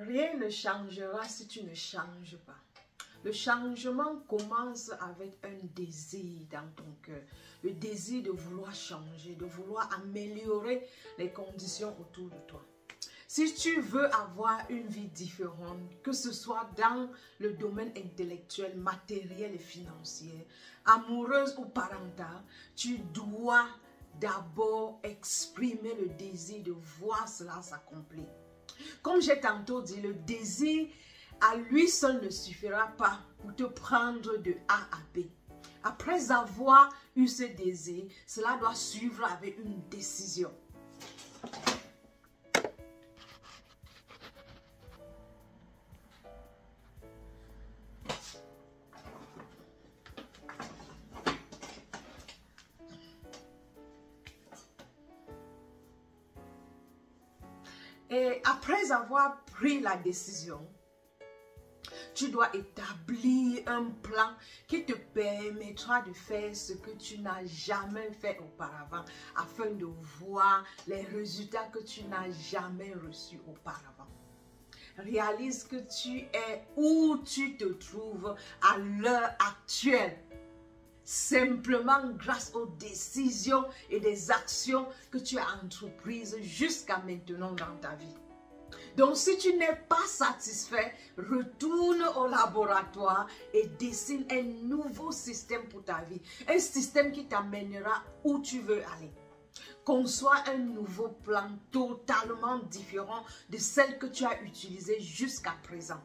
Rien ne changera si tu ne changes pas. Le changement commence avec un désir dans ton cœur. Le désir de vouloir changer, de vouloir améliorer les conditions autour de toi. Si tu veux avoir une vie différente, que ce soit dans le domaine intellectuel, matériel et financier, amoureuse ou parentale, tu dois d'abord exprimer le désir de voir cela s'accomplir. Comme j'ai tantôt dit, le désir à lui seul ne suffira pas pour te prendre de A à B. Après avoir eu ce désir, cela doit suivre avec une décision. Et après avoir pris la décision, tu dois établir un plan qui te permettra de faire ce que tu n'as jamais fait auparavant, afin de voir les résultats que tu n'as jamais reçus auparavant. Réalise que tu es où tu te trouves à l'heure actuelle, simplement grâce aux décisions et des actions que tu as entreprises jusqu'à maintenant dans ta vie. Donc, si tu n'es pas satisfait, retourne au laboratoire et dessine un nouveau système pour ta vie. Un système qui t'amènera où tu veux aller. Conçois un nouveau plan totalement différent de celle que tu as utilisée jusqu'à présent.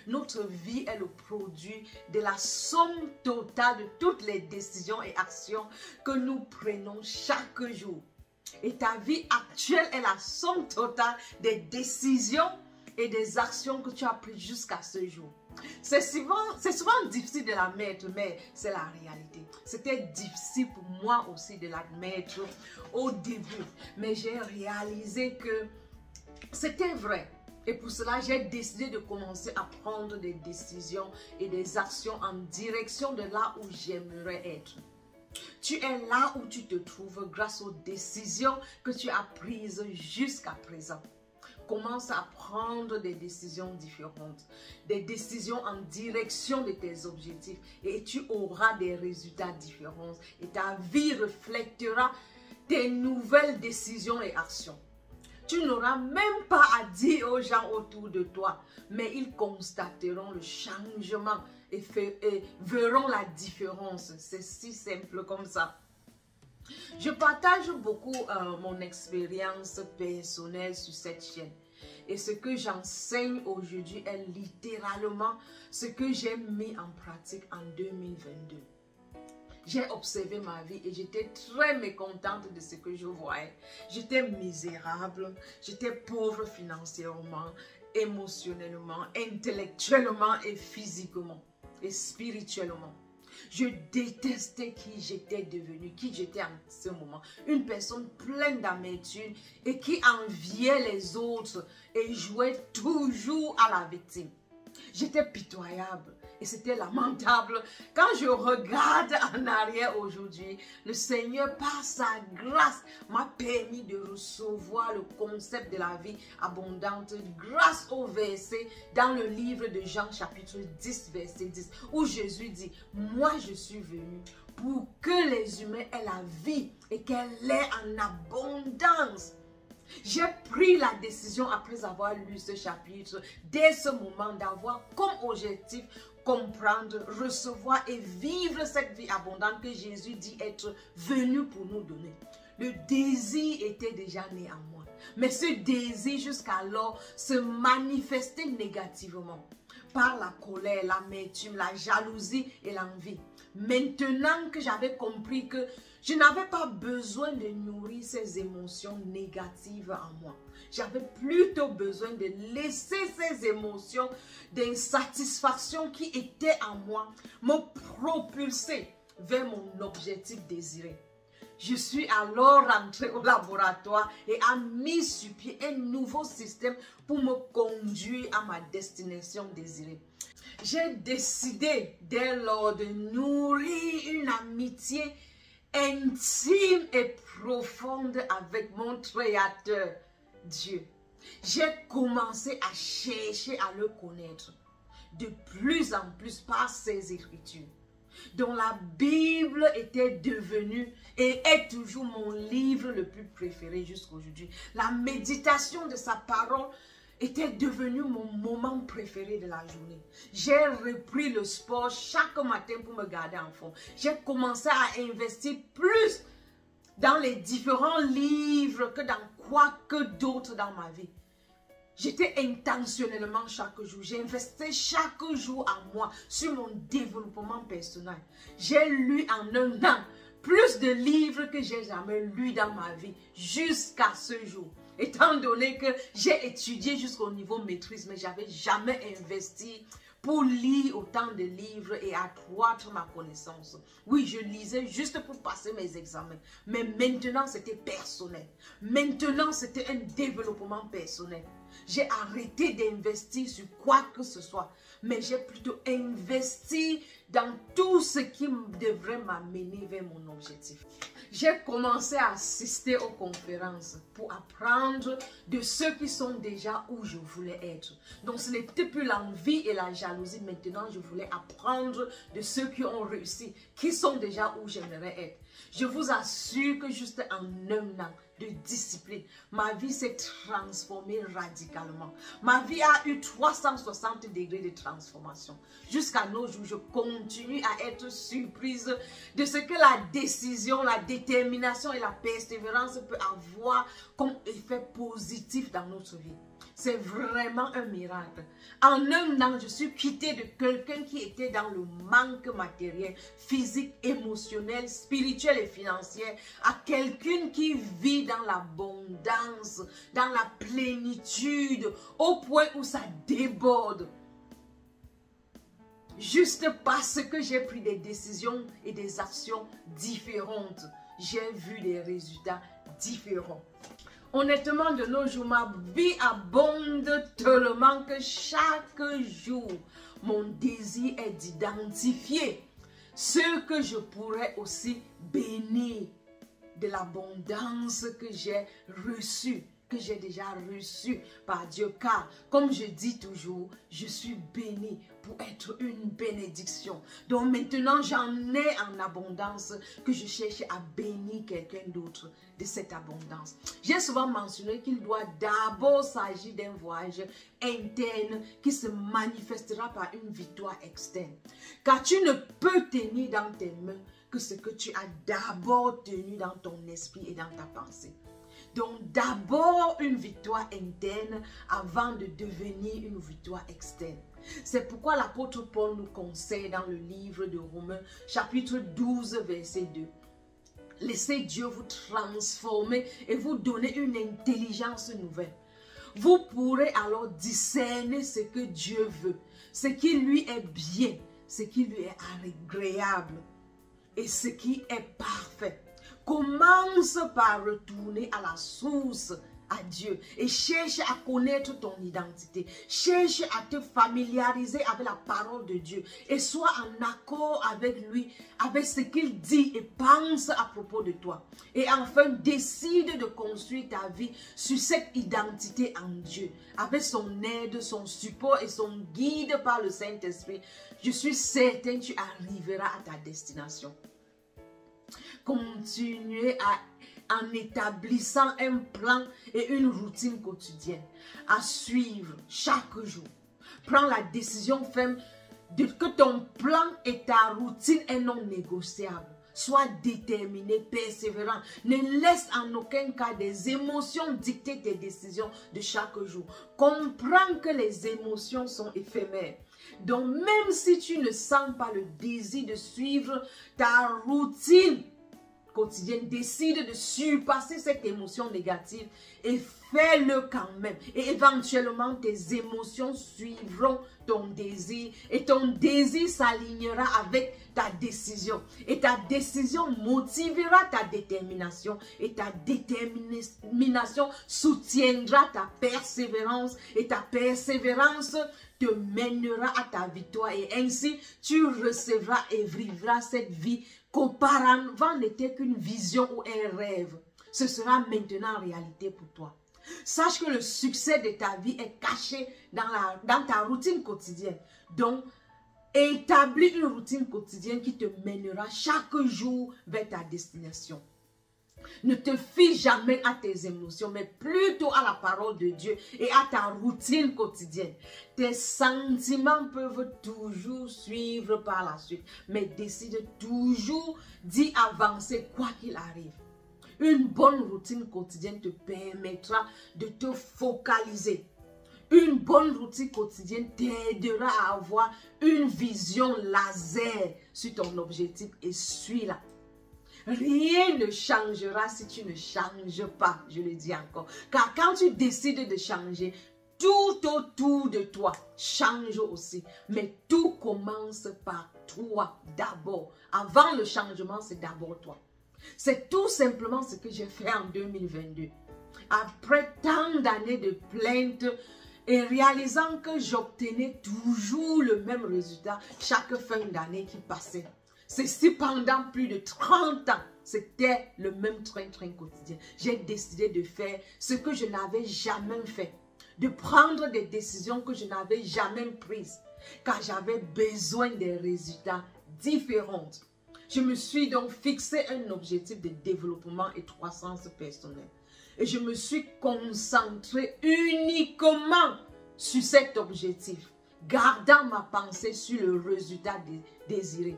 Notre vie est le produit de la somme totale de toutes les décisions et actions que nous prenons chaque jour. Et ta vie actuelle est la somme totale des décisions et des actions que tu as prises jusqu'à ce jour. C'est souvent difficile de l'admettre, mais c'est la réalité. C'était difficile pour moi aussi de l'admettre au début. Mais j'ai réalisé que c'était vrai. Et pour cela, j'ai décidé de commencer à prendre des décisions et des actions en direction de là où j'aimerais être. Tu es là où tu te trouves grâce aux décisions que tu as prises jusqu'à présent. Commence à prendre des décisions différentes, des décisions en direction de tes objectifs et tu auras des résultats différents et ta vie reflètera tes nouvelles décisions et actions. Tu n'auras même pas à dire aux gens autour de toi, mais ils constateront le changement et verront la différence. C'est si simple comme ça. Je partage beaucoup mon expérience personnelle sur cette chaîne. Et ce que j'enseigne aujourd'hui est littéralement ce que j'ai mis en pratique en 2022. J'ai observé ma vie et j'étais très mécontente de ce que je voyais. J'étais misérable, j'étais pauvre financièrement, émotionnellement, intellectuellement et physiquement et spirituellement. Je détestais qui j'étais devenue, qui j'étais en ce moment. Une personne pleine d'amertume et qui enviait les autres et jouait toujours à la victime. J'étais pitoyable et c'était lamentable. Quand je regarde en arrière aujourd'hui, le Seigneur, par sa grâce, m'a permis de recevoir le concept de la vie abondante grâce au verset dans le livre de Jean chapitre 10, verset 10, où Jésus dit, moi je suis venu pour que les humains aient la vie et qu'elle l'ait en abondance. J'ai pris la décision après avoir lu ce chapitre, dès ce moment, d'avoir comme objectif comprendre, recevoir et vivre cette vie abondante que Jésus dit être venu pour nous donner. Le désir était déjà né en moi, mais ce désir jusqu'alors se manifestait négativement par la colère, l'amertume, la jalousie et l'envie. Maintenant que j'avais compris que je n'avais pas besoin de nourrir ces émotions négatives en moi. J'avais plutôt besoin de laisser ces émotions d'insatisfaction qui étaient en moi me propulser vers mon objectif désiré. Je suis alors rentrée au laboratoire et a mis sur pied un nouveau système pour me conduire à ma destination désirée. J'ai décidé dès lors de nourrir une amitié intime et profonde avec mon Créateur, Dieu. j'ai commencé à chercher à le connaître de plus en plus par ses écritures. Donc la Bible était devenue et est toujours mon livre le plus préféré jusqu'à aujourd'hui. La méditation de sa parole était devenue mon moment préféré de la journée. J'ai repris le sport chaque matin pour me garder en forme. J'ai commencé à investir plus dans les différents livres que dans quoi que d'autre dans ma vie. J'étais intentionnellement chaque jour. J'investais chaque jour en moi sur mon développement personnel. J'ai lu en un an plus de livres que j'ai jamais lus dans ma vie jusqu'à ce jour. Étant donné que j'ai étudié jusqu'au niveau maîtrise, mais je n'avais jamais investi pour lire autant de livres et accroître ma connaissance. Oui, je lisais juste pour passer mes examens. Mais maintenant, c'était personnel. Maintenant, c'était un développement personnel. J'ai arrêté d'investir sur quoi que ce soit. Mais j'ai plutôt investi dans tout ce qui devrait m'amener vers mon objectif. J'ai commencé à assister aux conférences pour apprendre de ceux qui sont déjà où je voulais être. Donc ce n'était plus l'envie et la jalousie. Maintenant, je voulais apprendre de ceux qui ont réussi, qui sont déjà où j'aimerais être. Je vous assure que juste en un an de discipline, ma vie s'est transformée radicalement. Ma vie a eu 360 degrés de transformation. Jusqu'à nos jours, je continue à être surprise de ce que la décision, la détermination et la persévérance peut avoir comme effet positif dans notre vie. C'est vraiment un miracle. En un an, je suis quittée de quelqu'un qui était dans le manque matériel, physique, émotionnel, spirituel et financier, à quelqu'un qui vit dans l'abondance, dans la plénitude, au point où ça déborde. Juste parce que j'ai pris des décisions et des actions différentes, j'ai vu des résultats différents. Honnêtement, de nos jours, ma vie abonde tellement que chaque jour, mon désir est d'identifier ce que je pourrais aussi bénir de l'abondance que j'ai reçue, que j'ai déjà reçue par Dieu. Car, comme je dis toujours, je suis bénie pour être une bénédiction. Donc maintenant, j'en ai en abondance que je cherche à bénir quelqu'un d'autre de cette abondance. J'ai souvent mentionné qu'il doit d'abord s'agir d'un voyage interne qui se manifestera par une victoire externe. Car tu ne peux tenir dans tes mains que ce que tu as d'abord tenu dans ton esprit et dans ta pensée. Donc d'abord une victoire interne avant de devenir une victoire externe. C'est pourquoi l'apôtre Paul nous conseille dans le livre de Romains, chapitre 12, verset 2. Laissez Dieu vous transformer et vous donner une intelligence nouvelle. Vous pourrez alors discerner ce que Dieu veut, ce qui lui est bien, ce qui lui est agréable et ce qui est parfait. Commence par retourner à la source, à Dieu, et cherche à connaître ton identité. Cherche à te familiariser avec la parole de Dieu et sois en accord avec lui, avec ce qu'il dit et pense à propos de toi. Et enfin, décide de construire ta vie sur cette identité en Dieu, avec son aide, son support et son guide par le Saint-Esprit. Je suis certain que tu arriveras à ta destination. Continuez en établissant un plan et une routine quotidienne à suivre chaque jour. Prends la décision ferme que ton plan et ta routine est non négociable. Sois déterminé, persévérant. Ne laisse en aucun cas des émotions dicter tes décisions de chaque jour. Comprends que les émotions sont éphémères. Donc même si tu ne sens pas le désir de suivre ta routine quotidienne, décide de surpasser cette émotion négative et fais-le quand même. Et éventuellement, tes émotions suivront ton désir et ton désir s'alignera avec ta décision. Et ta décision motivera ta détermination et ta détermination soutiendra ta persévérance et ta persévérance te mènera à ta victoire et ainsi tu recevras et vivras cette vie qu'auparavant n'était qu'une vision ou un rêve. Ce sera maintenant réalité pour toi. Sache que le succès de ta vie est caché dans ta routine quotidienne. Donc, établis une routine quotidienne qui te mènera chaque jour vers ta destination. Ne te fie jamais à tes émotions, mais plutôt à la parole de Dieu et à ta routine quotidienne. Tes sentiments peuvent toujours suivre par la suite, mais décide toujours d'y avancer quoi qu'il arrive. Une bonne routine quotidienne te permettra de te focaliser. Une bonne routine quotidienne t'aidera à avoir une vision laser sur ton objectif et suis-la. Rien ne changera si tu ne changes pas, je le dis encore. Car quand tu décides de changer, tout autour de toi change aussi. Mais tout commence par toi d'abord. Avant le changement, c'est d'abord toi. C'est tout simplement ce que j'ai fait en 2022. Après tant d'années de plaintes et réalisant que j'obtenais toujours le même résultat chaque fin d'année qui passait. Ceci pendant plus de 30 ans. C'était le même train-train quotidien. J'ai décidé de faire ce que je n'avais jamais fait. De prendre des décisions que je n'avais jamais prises. Car j'avais besoin des résultats différents. Je me suis donc fixé un objectif de développement et de croissance personnelle. Et je me suis concentré uniquement sur cet objectif. Gardant ma pensée sur le résultat désiré.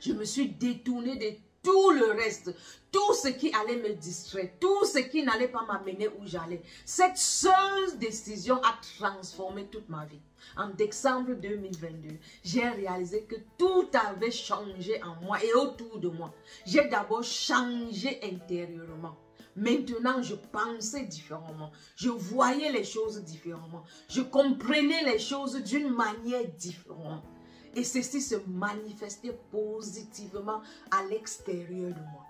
Je me suis détourné de tout le reste, tout ce qui allait me distraire, tout ce qui n'allait pas m'amener où j'allais. Cette seule décision a transformé toute ma vie. En décembre 2022, j'ai réalisé que tout avait changé en moi et autour de moi. J'ai d'abord changé intérieurement. Maintenant, je pensais différemment. Je voyais les choses différemment. Je comprenais les choses d'une manière différente. Et ceci se manifestait positivement à l'extérieur de moi.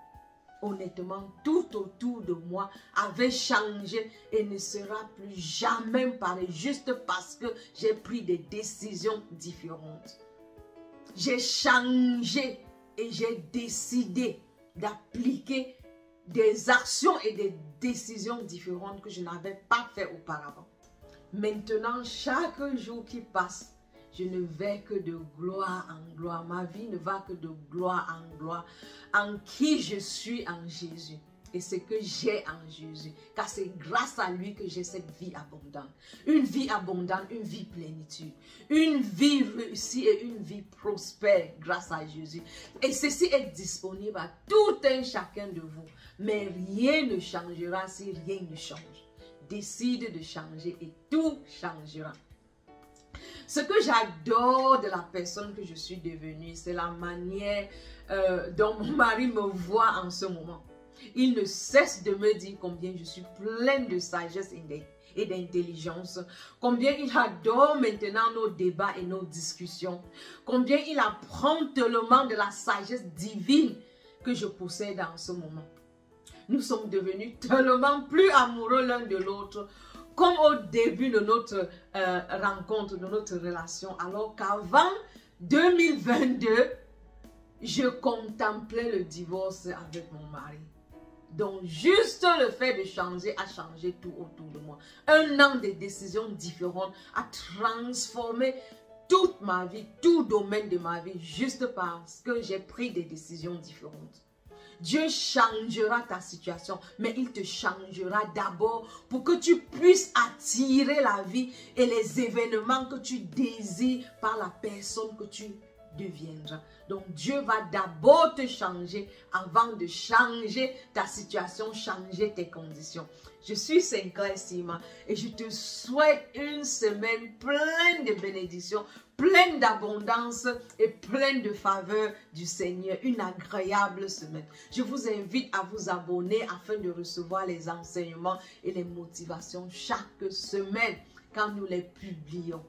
Honnêtement, tout autour de moi avait changé et ne sera plus jamais pareil juste parce que j'ai pris des décisions différentes. J'ai changé et j'ai décidé d'appliquer des actions et des décisions différentes que je n'avais pas fait auparavant. Maintenant, chaque jour qui passe, je ne vais que de gloire en gloire. Ma vie ne va que de gloire en gloire. En qui je suis en Jésus. Et ce que j'ai en Jésus. Car c'est grâce à lui que j'ai cette vie abondante. Une vie abondante, une vie plénitude. Une vie réussie et une vie prospère grâce à Jésus. Et ceci est disponible à tout un chacun de vous. Mais rien ne changera si rien ne change. Décide de changer et tout changera. Ce que j'adore de la personne que je suis devenue, c'est la manière dont mon mari me voit en ce moment. Il ne cesse de me dire combien je suis pleine de sagesse et d'intelligence. Combien il adore maintenant nos débats et nos discussions. Combien il apprend tellement de la sagesse divine que je possède en ce moment. Nous sommes devenus tellement plus amoureux l'un de l'autre. Comme au début de notre rencontre, de notre relation, alors qu'avant 2022, je contemplais le divorce avec mon mari. Donc, juste le fait de changer a changé tout autour de moi. Un an de décisions différentes a transformé toute ma vie, tout domaine de ma vie, juste parce que j'ai pris des décisions différentes. Dieu changera ta situation, mais il te changera d'abord pour que tu puisses attirer la vie et les événements que tu désires par la personne que tu deviendras. Donc Dieu va d'abord te changer avant de changer ta situation, changer tes conditions. Je suis Sinclair Sima et je te souhaite une semaine pleine de bénédictions, pleine d'abondance et pleine de faveur du Seigneur. Une agréable semaine. Je vous invite à vous abonner afin de recevoir les enseignements et les motivations chaque semaine quand nous les publions.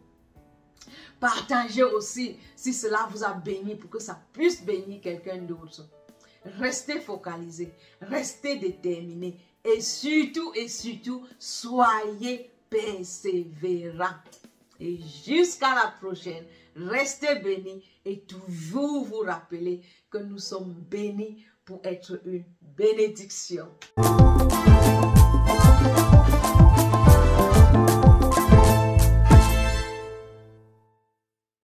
Partagez aussi si cela vous a béni pour que ça puisse bénir quelqu'un d'autre. Restez focalisés, restez déterminés et surtout, soyez persévérants. Et jusqu'à la prochaine, restez bénis et toujours vous rappelez que nous sommes bénis pour être une bénédiction.